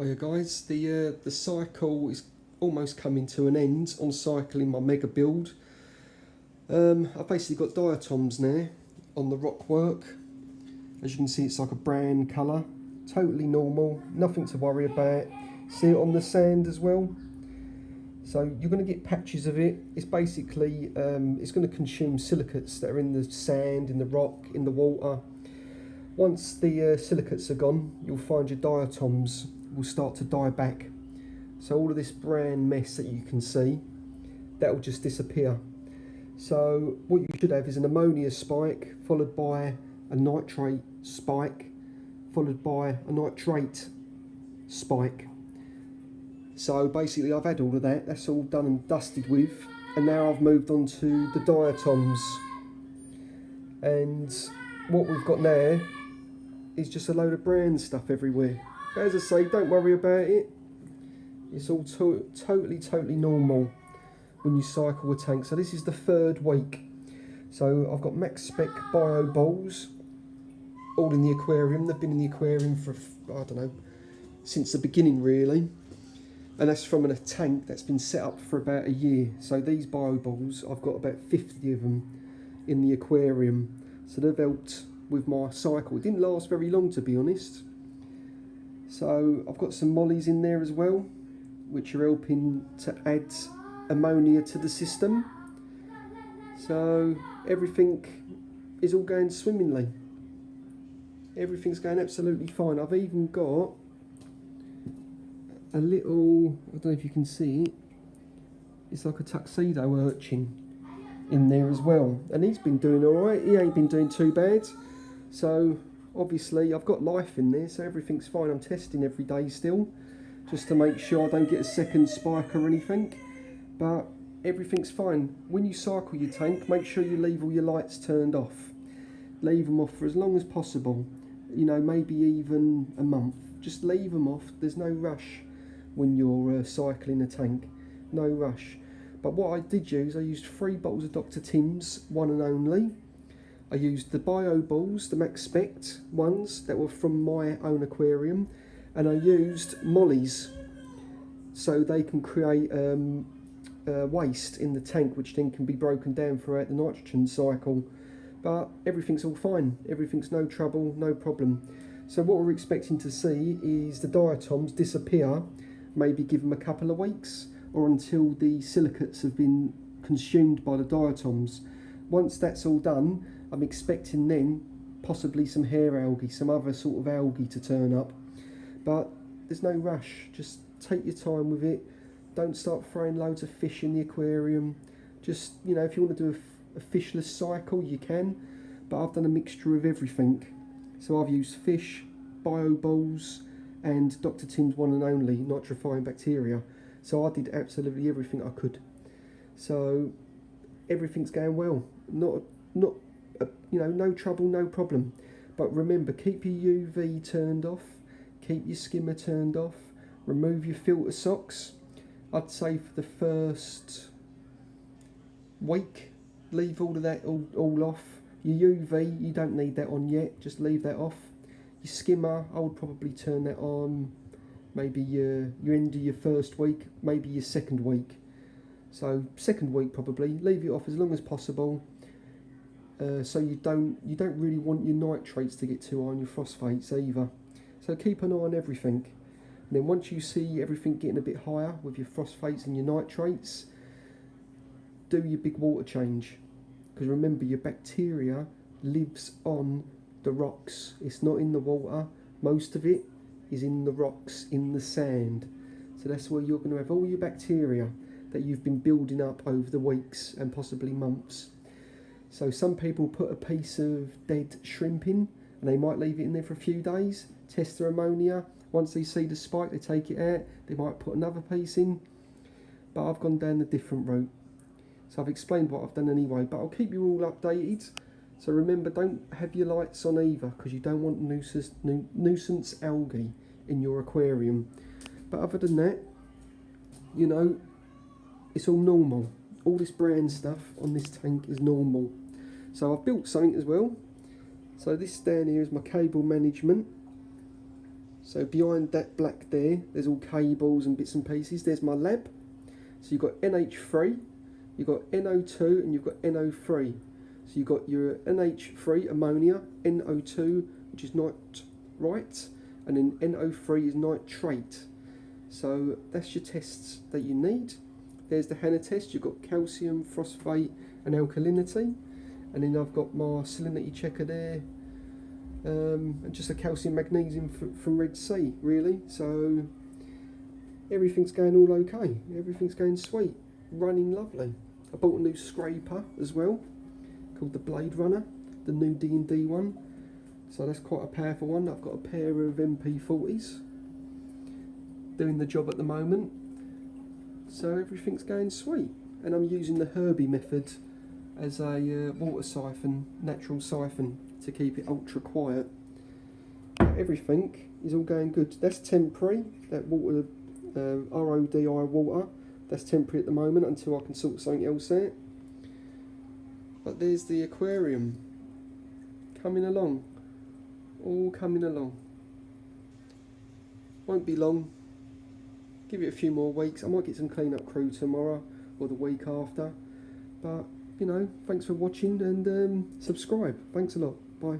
Hiya guys, the cycle is almost coming to an end on cycling my mega build. I've basically got diatoms now on the rock work. As you can see, it's like a brown colour, totally normal, nothing to worry about. See it on the sand as well. So you're going to get patches of it. It's basically it's going to consume silicates that are in the sand, in the rock, in the water. Once the silicates are gone, you'll find your diatoms will start to die back. So all of this brown mess that you can see, that will just disappear. So what you should have is an ammonia spike followed by a nitrate spike followed by a nitrate spike. So basically I've had all of that, that's all done and dusted with, and now I've moved on to the diatoms. And what we've got now is just a load of brown stuff everywhere. But as I say, don't worry about it. It's all totally normal when you cycle a tank. So this is the third week. So I've got max spec bio balls all in the aquarium. They've been in the aquarium for, I don't know, since the beginning really. And that's from a tank that's been set up for about a year. So these bio balls, I've got about 50 of them in the aquarium. So they've helped with my cycle. It didn't last very long, to be honest. So I've got some mollies in there as well, which are helping to add ammonia to the system. So everything is all going swimmingly. Everything's going absolutely fine. I've even got a little, I don't know if you can see it, it's like a tuxedo urchin in there as well. And he's been doing alright, he ain't been doing too bad. So obviously I've got life in there, so everything's fine. I'm testing every day still, just to make sure I don't get a second spike or anything. But everything's fine. When you cycle your tank, make sure you leave all your lights turned off. Leave them off for as long as possible. You know, maybe even a month. Just leave them off. There's no rush when you're cycling a tank. No rush. But what I did use, I used 3 bottles of Dr. Tim's, one and only. I used the bio balls, the max spec ones that were from my own aquarium, and I used mollies so they can create waste in the tank, which then can be broken down throughout the nitrogen cycle. But everything's all fine, everything's no trouble, no problem. So what we're expecting to see is the diatoms disappear, maybe give them a couple of weeks, or until the silicates have been consumed by the diatoms. Once that's all done, I'm expecting then possibly some hair algae, some other sort of algae to turn up. But there's no rush, just take your time with it. Don't start throwing loads of fish in the aquarium. Just, you know, if you want to do a fishless cycle, you can. But I've done a mixture of everything. So I've used fish, bio balls, and Dr. Tim's one and only nitrifying bacteria. So I did absolutely everything I could. So everything's going well. Not you know, no trouble, no problem. But remember, keep your UV turned off, keep your skimmer turned off, remove your filter socks. I'd say for the first week, leave all of that all off. Your UV, you don't need that on yet, just leave that off. Your skimmer, I would probably turn that on maybe your end of your first week, maybe your second week. So second week probably, leave it off as long as possible. So you don't really want your nitrates to get too high and your phosphates either. So keep an eye on everything. And then once you see everything getting a bit higher with your phosphates and your nitrates, do your big water change. Because remember, your bacteria lives on the rocks. It's not in the water. Most of it is in the rocks, in the sand. So that's where you're going to have all your bacteria that you've been building up over the weeks and possibly months. So some people put a piece of dead shrimp in, and they might leave it in there for a few days, test their ammonia. Once they see the spike, they take it out. They might put another piece in. But I've gone down a different route. So I've explained what I've done anyway, but I'll keep you all updated. So remember, don't have your lights on either, because you don't want nuisance algae in your aquarium. But other than that, you know, it's all normal. All this brown stuff on this tank is normal. So I've built something as well. So this down here is my cable management. So behind that black there, there's all cables and bits and pieces. There's my lab. So you've got NH3, you've got NO2 and you've got NO3. So you've got your NH3 ammonia, NO2 which is nitrite, and then NO3 is nitrate. So that's your tests that you need. There's the Hannah test. You've got calcium, phosphate and alkalinity. And then I've got my salinity checker there. And just a calcium magnesium from Red Sea, really. So everything's going all okay. Everything's going sweet. Running lovely. I bought a new scraper as well, called the Blade Runner, the new D&D one. So that's quite a powerful one. I've got a pair of MP40s doing the job at the moment. So everything's going sweet. And I'm using the Herbie method as a water siphon, natural siphon, to keep it ultra quiet. Everything is all going good. That's temporary, that water, RODI water, that's temporary at the moment until I can sort something else out. But there's the aquarium coming along, all coming along. Won't be long, give it a few more weeks. I might get some clean up crew tomorrow or the week after. But you know, thanks for watching and subscribe. Thanks a lot. Bye.